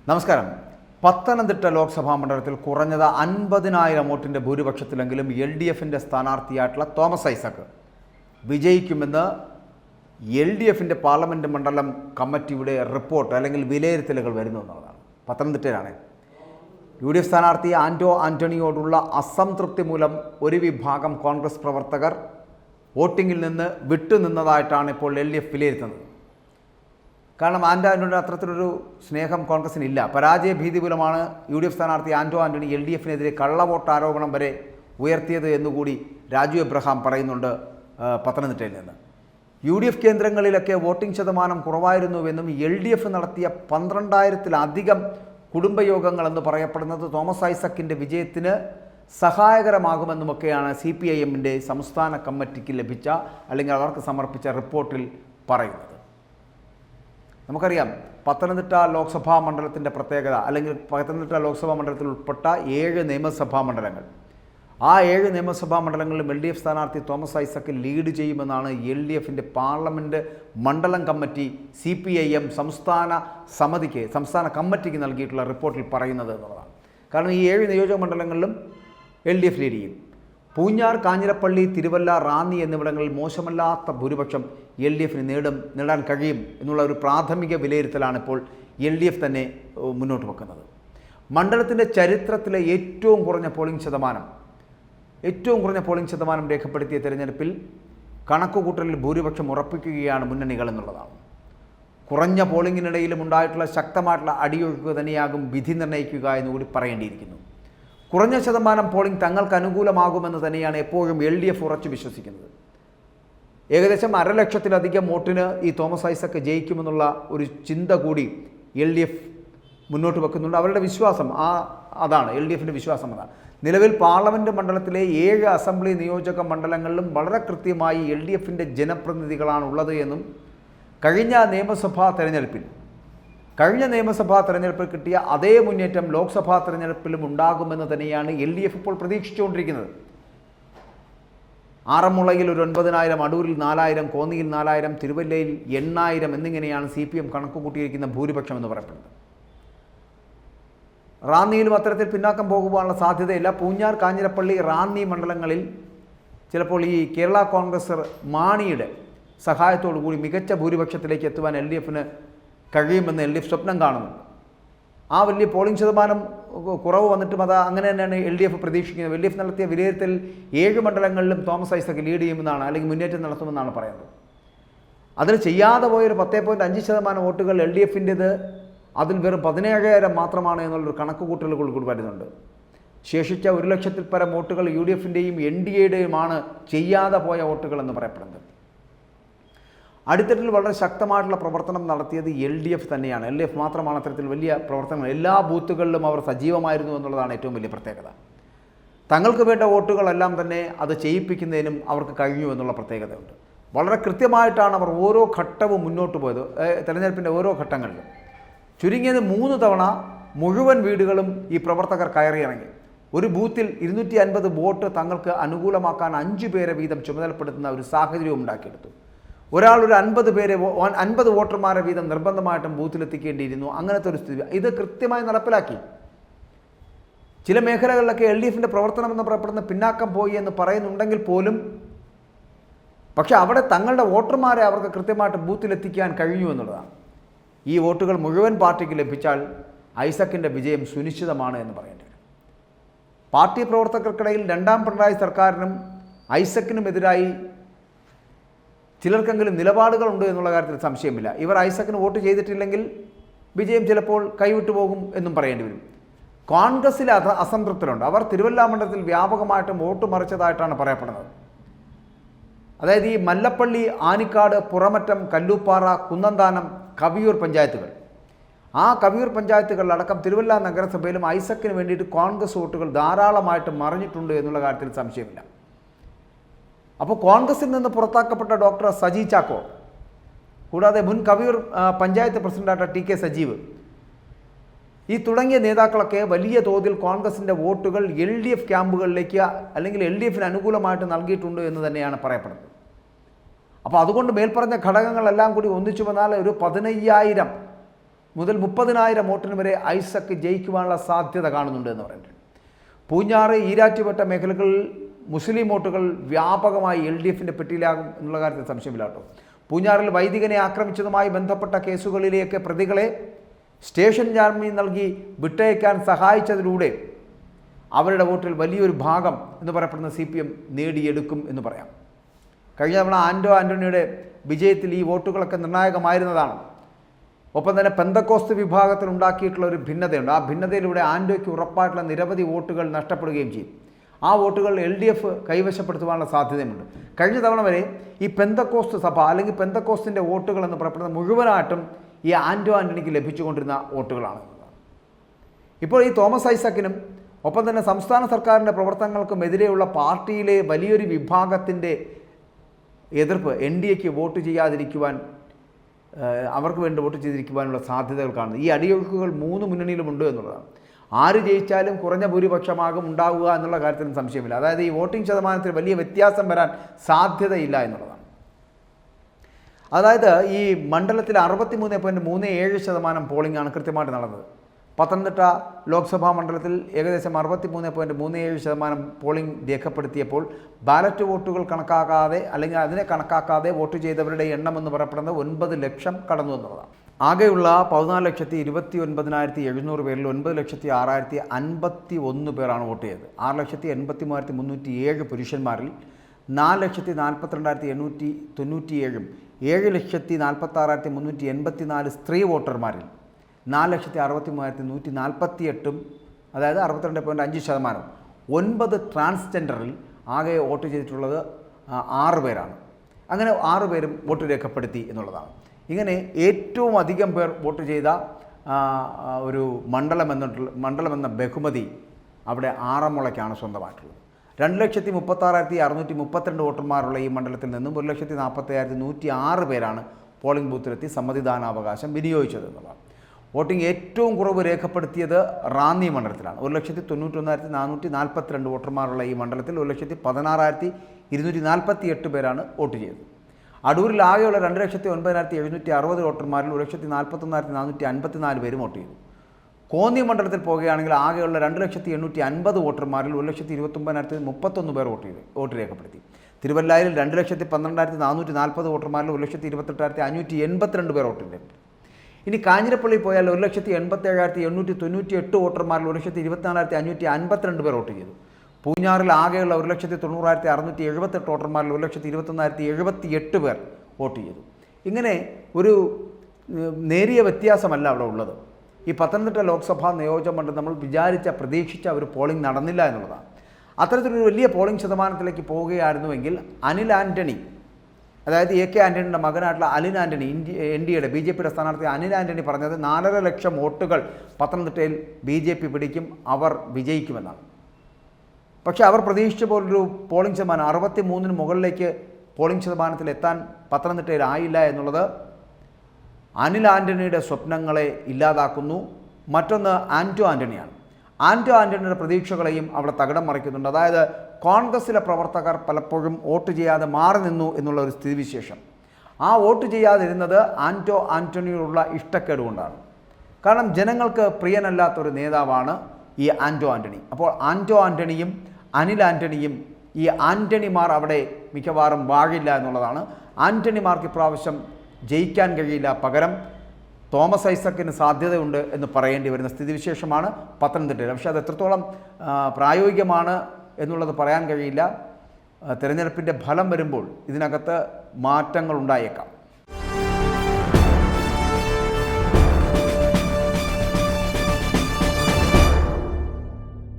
നമസ്കാരം. പത്തനംതിട്ട ലോക്സഭാ മണ്ഡലത്തിൽ കുറഞ്ഞത് 50,000 വോട്ടിൻ്റെ ഭൂരിപക്ഷത്തിലെങ്കിലും LDFിൻ്റെ സ്ഥാനാർത്ഥിയായിട്ടുള്ള തോമസ് ഐസക് വിജയിക്കുമെന്ന് LDFിൻ്റെ പാർലമെൻറ്റ് മണ്ഡലം കമ്മിറ്റിയുടെ റിപ്പോർട്ട് അല്ലെങ്കിൽ വിലയിരുത്തലുകൾ വരുന്നു എന്നുള്ളതാണ്. പത്തനംതിട്ടയിലാണ് UDF സ്ഥാനാർത്ഥി ആൻറ്റോ ആൻ്റണിയോടുള്ള അസംതൃപ്തി മൂലം ഒരു വിഭാഗം കോൺഗ്രസ് പ്രവർത്തകർ വോട്ടിങ്ങിൽ നിന്ന് വിട്ടുനിന്നതായിട്ടാണ് ഇപ്പോൾ LDF വിലയിരുത്തുന്നത്. കാരണം ആൻറ്റോ ആൻ്റണിയുടെ അത്തരത്തിലൊരു സ്നേഹം കോൺഗ്രസിനില്ല. പരാജയ ഭീതി മൂലമാണ് UDF സ്ഥാനാർത്ഥി ആൻറ്റോ ആൻ്റണി LDFിനെതിരെ കള്ളവോട്ട് ആരോപണം വരെ ഉയർത്തിയത് എന്നുകൂടി രാജു എബ്രഹാം പറയുന്നുണ്ട് പത്തനംതിട്ടയിൽ നിന്ന്. UDF കേന്ദ്രങ്ങളിലൊക്കെ വോട്ടിംഗ് ശതമാനം കുറവായിരുന്നുവെന്നും LDF നടത്തിയ 12,000-ലധികം കുടുംബയോഗങ്ങളെന്ന് പറയപ്പെടുന്നത് തോമസ് ഐസക്കിൻ്റെ വിജയത്തിന് സഹായകരമാകുമെന്നുമൊക്കെയാണ് CPIMൻ്റെ സംസ്ഥാന കമ്മിറ്റിക്ക് ലഭിച്ച അല്ലെങ്കിൽ അവർക്ക് സമർപ്പിച്ച റിപ്പോർട്ടിൽ പറയുന്നത്. നമുക്കറിയാം, പത്തനംതിട്ട ലോക്സഭാ മണ്ഡലത്തിൻ്റെ പ്രത്യേകത അല്ലെങ്കിൽ പത്തനംതിട്ട ലോക്സഭാ മണ്ഡലത്തിൽ ഉൾപ്പെട്ട 7 നിയമസഭാ മണ്ഡലങ്ങൾ. ആ 7 നിയമസഭാ മണ്ഡലങ്ങളിലും LDF സ്ഥാനാർത്ഥി തോമസ് ഐസക് ലീഡ് ചെയ്യുമെന്നാണ് LDFിൻ്റെ പാർലമെൻറ്റ് മണ്ഡലം കമ്മിറ്റി CPIM സംസ്ഥാന കമ്മിറ്റിക്ക് നൽകിയിട്ടുള്ള റിപ്പോർട്ടിൽ പറയുന്നത് എന്നുള്ളതാണ്. കാരണം ഈ 7 നിയോജക മണ്ഡലങ്ങളിലും LDF ലീഡ് ചെയ്യും. പൂഞ്ഞാർ, കാഞ്ഞിരപ്പള്ളി, തിരുവല്ല, റാന്നി എന്നിവിടങ്ങളിൽ മോശമല്ലാത്ത ഭൂരിപക്ഷം LDFിന് നേടാൻ കഴിയും എന്നുള്ള ഒരു പ്രാഥമിക വിലയിരുത്തലാണ് ഇപ്പോൾ LDF തന്നെ മുന്നോട്ട് വെക്കുന്നത്. മണ്ഡലത്തിൻ്റെ ചരിത്രത്തിലെ ഏറ്റവും കുറഞ്ഞ പോളിംഗ് ശതമാനം രേഖപ്പെടുത്തിയ തെരഞ്ഞെടുപ്പിൽ കണക്കുകൂട്ടലിൽ ഭൂരിപക്ഷം ഉറപ്പിക്കുകയാണ് മുന്നണികൾ എന്നുള്ളതാണ്. കുറഞ്ഞ പോളിംഗിനിടയിലും ഉണ്ടായിട്ടുള്ള ശക്തമായിട്ടുള്ള അടിയൊഴുക്ക് തന്നെയാകും വിധി നിർണ്ണയിക്കുക എന്നുകൂടി പറയേണ്ടിയിരിക്കുന്നു. കുറഞ്ഞ ശതമാനം പോളിംഗ് തങ്ങൾക്ക് അനുകൂലമാകുമെന്ന് തന്നെയാണ് എപ്പോഴും LDF ഉറച്ചു വിശ്വസിക്കുന്നത്. ഏകദേശം 1,00,000-ലധികം വോട്ടിന് ഈ തോമസ് ഐസക് ജയിക്കുമെന്നുള്ള ഒരു ചിന്ത കൂടി LDF മുന്നോട്ട് വെക്കുന്നുണ്ട്. അവരുടെ വിശ്വാസം അതാണ്, LDFിൻ്റെ വിശ്വാസം അതാണ്. നിലവിൽ പാർലമെൻറ്റ് മണ്ഡലത്തിലെ 7 അസംബ്ലി നിയോജക മണ്ഡലങ്ങളിലും വളരെ കൃത്യമായി LDFിൻ്റെ ജനപ്രതിനിധികളാണ് ഉള്ളത് എന്നും കഴിഞ്ഞ നിയമസഭാ തെരഞ്ഞെടുപ്പിൽ കിട്ടിയ അതേ മുന്നേറ്റം ലോക്സഭാ തെരഞ്ഞെടുപ്പിലും ഉണ്ടാകുമെന്ന് തന്നെയാണ് LDF ഇപ്പോൾ പ്രതീക്ഷിച്ചുകൊണ്ടിരിക്കുന്നത്. ആറന്മുളയിൽ ഒരു 9,000, അടൂരിൽ 4,000, കോന്നിയിൽ 4,000, തിരുവല്ലയിൽ 8,000 എന്നിങ്ങനെയാണ് CPM കണക്കുകൂട്ടിയിരിക്കുന്ന ഭൂരിപക്ഷം എന്ന് പറയപ്പെടുന്നത്. റാന്നിയിലും അത്തരത്തിൽ പിന്നാക്കം പോകുവാനുള്ള സാധ്യതയില്ല. പൂഞ്ഞാർ, കാഞ്ഞിരപ്പള്ളി, റാന്നി മണ്ഡലങ്ങളിൽ ചിലപ്പോൾ ഈ കേരള കോൺഗ്രസ് മാണിയുടെ സഹായത്തോടു കൂടി മികച്ച ഭൂരിപക്ഷത്തിലേക്ക് എത്തുവാൻ LDFിന് കഴിയുമെന്ന് LDF സ്വപ്നം കാണുന്നുണ്ട്. ആ വലിയ പോളിംഗ് ശതമാനം കുറവ് വന്നിട്ടും അത് അങ്ങനെ തന്നെയാണ് LDF പ്രതീക്ഷിക്കുന്നത്. LDF നടത്തിയ വിലയിരുത്തൽ 7 മണ്ഡലങ്ങളിലും തോമസ് ഐസക് ലീഡ് ചെയ്യുമെന്നാണ് അല്ലെങ്കിൽ മുന്നേറ്റം നടത്തുമെന്നാണ് പറയുന്നത്. അതിൽ ചെയ്യാതെ പോയൊരു 10.5% വോട്ടുകൾ LDFിൻ്റേത്, അതിൽ വെറും 17,000 മാത്രമാണ് എന്നുള്ളൊരു കണക്കുകൂട്ടലുകൾ കൂടി വരുന്നുണ്ട്. ശേഷിച്ച 1,00,000-ൽ പരം വോട്ടുകൾ UDFിൻ്റെയും NDAയുടെയുമാണ് ചെയ്യാതെ പോയ വോട്ടുകൾ എന്ന് പറയപ്പെടുന്നത്. അടിത്തട്ടിൽ വളരെ ശക്തമായിട്ടുള്ള പ്രവർത്തനം നടത്തിയത് LDF തന്നെയാണ്. LDF മാത്രമാണ് അത്തരത്തിൽ വലിയ പ്രവർത്തനങ്ങൾ. എല്ലാ ബൂത്തുകളിലും അവർ സജീവമായിരുന്നു എന്നുള്ളതാണ് ഏറ്റവും വലിയ പ്രത്യേകത. തങ്ങൾക്ക് വേണ്ട വോട്ടുകളെല്ലാം തന്നെ അത് ചെയ്യിപ്പിക്കുന്നതിനും അവർക്ക് കഴിഞ്ഞു എന്നുള്ള പ്രത്യേകതയുണ്ട്. വളരെ കൃത്യമായിട്ടാണ് അവർ ഓരോ ഘട്ടവും മുന്നോട്ട് പോയത്. തെരഞ്ഞെടുപ്പിൻ്റെ ഓരോ ഘട്ടങ്ങളിലും ചുരുങ്ങിയത് 3 തവണ മുഴുവൻ വീടുകളും ഈ പ്രവർത്തകർ കയറിയിറങ്ങി. ഒരു ബൂത്തിൽ 250 വോട്ട് തങ്ങൾക്ക് അനുകൂലമാക്കാൻ 5 പേരെ വീതം ചുമതലപ്പെടുത്തുന്ന ഒരു സാഹചര്യവും ഉണ്ടാക്കിയെടുത്തു. ഒരാൾ ഒരു 50 വോട്ടർമാരെ വീതം നിർബന്ധമായിട്ടും ബൂത്തിലെത്തിക്കേണ്ടിയിരുന്നു. അങ്ങനത്തെ ഒരു സ്ഥിതി ഇത് കൃത്യമായി നടപ്പിലാക്കി. ചില മേഖലകളിലൊക്കെ LDFിൻ്റെ പ്രവർത്തനം എന്ന് പറയപ്പെടുന്ന പിന്നാക്കം പോയി എന്ന് പറയുന്നുണ്ടെങ്കിൽ പോലും പക്ഷേ അവിടെ തങ്ങളുടെ വോട്ടർമാരെ അവർക്ക് കൃത്യമായിട്ട് ബൂത്തിലെത്തിക്കാൻ കഴിഞ്ഞു എന്നുള്ളതാണ്. ഈ വോട്ടുകൾ മുഴുവൻ പാർട്ടിക്ക് ലഭിച്ചാൽ ഐസക്കിൻ്റെ വിജയം സുനിശ്ചിതമാണ് എന്ന് പറയേണ്ടി വരും. പാർട്ടി പ്രവർത്തകർക്കിടയിൽ 2ാം പിണറായി സർക്കാരിനും ഐസക്കിനുമെതിരായി ചിലർക്കെങ്കിലും നിലപാടുകളുണ്ട് എന്നുള്ള കാര്യത്തിൽ സംശയമില്ല. ഇവർ ഐസക്കിന് വോട്ട് ചെയ്തിട്ടില്ലെങ്കിൽ വിജയം ചിലപ്പോൾ കൈവിട്ടു പോകും എന്നും പറയേണ്ടി വരും. കോൺഗ്രസ്സിൽ അസംതൃപ്തരുണ്ട്. അവർ തിരുവല്ല മണ്ഡലത്തിൽ വ്യാപകമായിട്ടും വോട്ട് മറിച്ചതായിട്ടാണ് പറയപ്പെടുന്നത്. അതായത് ഈ മല്ലപ്പള്ളി, ആനിക്കാട്, പുറമറ്റം, കല്ലൂപ്പാറ, കുന്നന്താനം, കവിയൂർ പഞ്ചായത്തുകൾ, ആ കവിയൂർ പഞ്ചായത്തുകളിലടക്കം തിരുവല്ല നഗരസഭയിലും ഐസക്കിന് വേണ്ടിയിട്ട് കോൺഗ്രസ് വോട്ടുകൾ ധാരാളമായിട്ട് മറിഞ്ഞിട്ടുണ്ട് എന്നുള്ള കാര്യത്തിൽ സംശയമില്ല. അപ്പോൾ കോൺഗ്രസിൽ നിന്ന് പുറത്താക്കപ്പെട്ട ഡോക്ടർ സജി ചാക്കോ, കൂടാതെ മുൻ കവിയൂർ പഞ്ചായത്ത് പ്രസിഡന്റായിട്ട് TK സജീവ്, ഈ തുടങ്ങിയ നേതാക്കളൊക്കെ വലിയ തോതിൽ കോൺഗ്രസിൻ്റെ വോട്ടുകൾ LDF ക്യാമ്പുകളിലേക്ക് അല്ലെങ്കിൽ LDFിന് അനുകൂലമായിട്ട് നൽകിയിട്ടുണ്ട് എന്ന് തന്നെയാണ് പറയപ്പെടുന്നത്. അപ്പോൾ അതുകൊണ്ട് മേൽപ്പറഞ്ഞ ഘടകങ്ങളെല്ലാം കൂടി ഒന്നിച്ചു വന്നാൽ ഒരു 15,000 മുതൽ 30,000 വോട്ടിന് വരെ ഐസക് ജയിക്കുവാനുള്ള സാധ്യത കാണുന്നുണ്ട് എന്ന് പറയുന്നത്. പൂഞ്ഞാറ്, ഈരാറ്റുപേട്ട മേഖലകളിൽ മുസ്ലിം വോട്ടുകൾ വ്യാപകമായി LDFിൻ്റെ പെട്ടിയിലാകും എന്നുള്ള കാര്യത്തിൽ സംശയമില്ല കേട്ടോ. പൂഞ്ഞാറിൽ വൈദികനെ ആക്രമിച്ചതുമായി ബന്ധപ്പെട്ട കേസുകളിലേക്ക് പ്രതികളെ സ്റ്റേഷൻ ജാമ്യം നൽകി വിട്ടയക്കാൻ സഹായിച്ചതിലൂടെ അവരുടെ വോട്ടിൽ വലിയൊരു ഭാഗം എന്ന് പറയപ്പെടുന്ന CPM നേടിയെടുക്കും എന്ന് പറയാം. കഴിഞ്ഞ തവണ ആൻ്റണിയുടെ വിജയത്തിൽ ഈ വോട്ടുകളൊക്കെ നിർണായകമായിരുന്നതാണ്. ഒപ്പം തന്നെ പെന്തക്കോസ്ത് വിഭാഗത്തിൽ ഉണ്ടാക്കിയിട്ടുള്ള ഒരു ഭിന്നതയുണ്ട്. ആ ഭിന്നതയിലൂടെ ആൻ്റോയ്ക്ക് ഉറപ്പായിട്ടുള്ള നിരവധി വോട്ടുകൾ നഷ്ടപ്പെടുകയും ചെയ്യും. ആ വോട്ടുകൾ LDF കൈവശപ്പെടുത്തുവാനുള്ള സാധ്യതയുമുണ്ട്. കഴിഞ്ഞ തവണ വരെ ഈ പെന്തക്കോസ്ത് സഭ അല്ലെങ്കിൽ പെന്തക്കോസ്തിൻ്റെ വോട്ടുകൾ എന്ന് പറയപ്പെടുന്നത് മുഴുവനായിട്ടും ഈ ആൻ്റണിക്ക് ലഭിച്ചുകൊണ്ടിരുന്ന വോട്ടുകളാണ്. ഇപ്പോൾ ഈ തോമസ് ഐസക്കിനും ഒപ്പം തന്നെ സംസ്ഥാന സർക്കാരിൻ്റെ പ്രവർത്തനങ്ങൾക്കുമെതിരെയുള്ള പാർട്ടിയിലെ വലിയൊരു വിഭാഗത്തിൻ്റെ എതിർപ്പ് NDAക്ക് വോട്ട് ചെയ്യാതിരിക്കുവാൻ, അവർക്ക് വേണ്ടി വോട്ട് ചെയ്തിരിക്കുവാനുള്ള സാധ്യതകൾ കാണുന്നു. ഈ അടിയൊഴുക്കുകൾ 3 മുന്നണിയിലുമുണ്ട് എന്നുള്ളതാണ്. ആര് ജയിച്ചാലും കുറഞ്ഞ ഭൂരിപക്ഷമാകും ഉണ്ടാവുക എന്നുള്ള കാര്യത്തിലും സംശയമില്ല. അതായത് ഈ വോട്ടിംഗ് ശതമാനത്തിൽ വലിയ വ്യത്യാസം വരാൻ സാധ്യതയില്ല എന്നുള്ളതാണ്. അതായത് ഈ മണ്ഡലത്തിൽ 63.37% പോളിംഗ് ആണ് കൃത്യമായിട്ട് നടന്നത്. പത്തനംതിട്ട ലോക്സഭാ മണ്ഡലത്തിൽ ഏകദേശം 63.37% പോളിംഗ് രേഖപ്പെടുത്തിയപ്പോൾ ബാലറ്റ് വോട്ടുകൾ കണക്കാക്കാതെ അല്ലെങ്കിൽ അതിനെ കണക്കാക്കാതെ വോട്ട് ചെയ്തവരുടെ എണ്ണം എന്ന് പറയപ്പെടുന്നത് 9 ലക്ഷം കടന്നു എന്നുള്ളതാണ്. ആകെയുള്ള 14,29,700 പേരിൽ 9,06,051 പേരാണ് വോട്ട് ചെയ്തത്. 6,83,307 പുരുഷന്മാരിൽ 4,42,897 7,46,384 സ്ത്രീ വോട്ടർമാരിൽ 4,63,148 അതായത് 62.5%. 9 ട്രാൻസ്ജെൻഡറിൽ ആകെ വോട്ട് ചെയ്തിട്ടുള്ളത് 6 പേരാണ്. അങ്ങനെ 6 പേരും വോട്ട് രേഖപ്പെടുത്തി എന്നുള്ളതാണ്. ഇങ്ങനെ ഏറ്റവും അധികം പേർ വോട്ട് ചെയ്ത ഒരു മണ്ഡലമെന്ന ബഹുമതി അവിടെ ആറന്മുളയ്ക്കാണ് സ്വന്തമായിട്ടുള്ളത്. 2,36,632 വോട്ടർമാരുള്ള ഈ മണ്ഡലത്തിൽ നിന്നും 1,45,106 പേരാണ് പോളിംഗ് ബൂത്തിലെത്തി സമ്മതിദാനാവകാശം വിനിയോഗിച്ചത് എന്നുള്ളതാണ്. വോട്ടിംഗ് ഏറ്റവും കുറവ് രേഖപ്പെടുത്തിയത് റാന്നി മണ്ഡലത്തിലാണ്. 1,91,442 വോട്ടർമാരുള്ള ഈ മണ്ഡലത്തിൽ 1,16,248 പേരാണ് വോട്ട് ചെയ്തത്. അടൂരിൽ ആകെയുള്ള 2,09,760 വോട്ടർമാരിൽ 1,41,454 പേരും വോട്ട് ചെയ്തു. കോന്നി മണ്ഡലത്തിൽ പോകുകയാണെങ്കിൽ ആകെയുള്ള 2,850 വോട്ടർമാരിൽ 1,29,031 പേർ വോട്ട് രേഖപ്പെടുത്തി. തിരുവല്ലയിൽ 2,12,440 വോട്ടർമാരിൽ 1,28,582 പേർ വോട്ട് രേഖപ്പെടുത്തി. ഇനി കാഞ്ഞിരപ്പള്ളി പോയാൽ 1,87,898 വോട്ടർമാരിൽ 1,24,552 പേർ വോട്ട് ചെയ്തു. പൂഞ്ഞാറിൽ ആകെയുള്ള 1,90,678 വോട്ടർമാരിൽ 1,21,078 പേർ വോട്ട് ചെയ്തു. ഇങ്ങനെ ഒരു നേരിയ വ്യത്യാസമല്ല അവിടെ ഉള്ളത്. ഈ പത്തനംതിട്ട ലോക്സഭാ നിയോജകമണ്ഡലം നമ്മൾ പ്രതീക്ഷിച്ച ഒരു പോളിംഗ് നടന്നില്ല എന്നുള്ളതാണ്. അത്തരത്തിലൊരു വലിയ പോളിംഗ് ശതമാനത്തിലേക്ക് പോവുകയായിരുന്നുവെങ്കിൽ അനിൽ ആൻ്റണി, അതായത് AK ആൻ്റണിയുടെ മകനായിട്ടുള്ള അനിൽ ആൻ്റണി, NDAയുടെ BJPയുടെ സ്ഥാനാർത്ഥി അനിൽ ആൻ്റണി പറഞ്ഞത് 4.5 ലക്ഷം വോട്ടുകൾ പത്തനംതിട്ടയിൽ BJP പിടിക്കും, അവർ വിജയിക്കുമെന്നാണ്. പക്ഷേ അവർ പ്രതീക്ഷിച്ച പോലൊരു പോളിംഗ് ശതമാനം 63-ന് മുകളിലേക്ക് പോളിംഗ് ശതമാനത്തിൽ എത്താൻ പത്തനംതിട്ടയിൽ ആയില്ല എന്നുള്ളത് അനിൽ ആൻ്റണിയുടെ സ്വപ്നങ്ങളെ ഇല്ലാതാക്കുന്നു. മറ്റൊന്ന് ആൻ്റണിയാണ്. ആൻ്റണിയുടെ പ്രതീക്ഷകളെയും അവിടെ തകിടം മറിക്കുന്നുണ്ട്. അതായത് കോൺഗ്രസിലെ പ്രവർത്തകർ പലപ്പോഴും വോട്ട് ചെയ്യാതെ മാറി നിന്നു എന്നുള്ള ഒരു സ്ഥിതിവിശേഷം. ആ വോട്ട് ചെയ്യാതിരുന്നത് ആൻ്റണിയോടുള്ള ഇഷ്ടക്കേട് കൊണ്ടാണ്. കാരണം ജനങ്ങൾക്ക് പ്രിയനല്ലാത്തൊരു നേതാവാണ് ഈ ആൻ്റണി. അപ്പോൾ ആൻ്റണിയും അനിൽ ആൻ്റണിയും ഈ ആൻ്റണിമാർ അവിടെ മിക്കവാറും വാഴില്ല എന്നുള്ളതാണ്. ആൻ്റണിമാർക്ക് ഇപ്രാവശ്യം ജയിക്കാൻ കഴിയില്ല. പകരം തോമസ് ഐസക്കിന് സാധ്യതയുണ്ട് എന്ന് പറയേണ്ടി വരുന്ന സ്ഥിതിവിശേഷമാണ് പത്തനംതിട്ടയിൽ. പക്ഷേ അത് എത്രത്തോളം പ്രായോഗികമാണ് എന്നുള്ളത് പറയാൻ കഴിയില്ല. തിരഞ്ഞെടുപ്പിൻ്റെ ഫലം വരുമ്പോൾ ഇതിനകത്ത് മാറ്റങ്ങൾ ഉണ്ടായേക്കാം.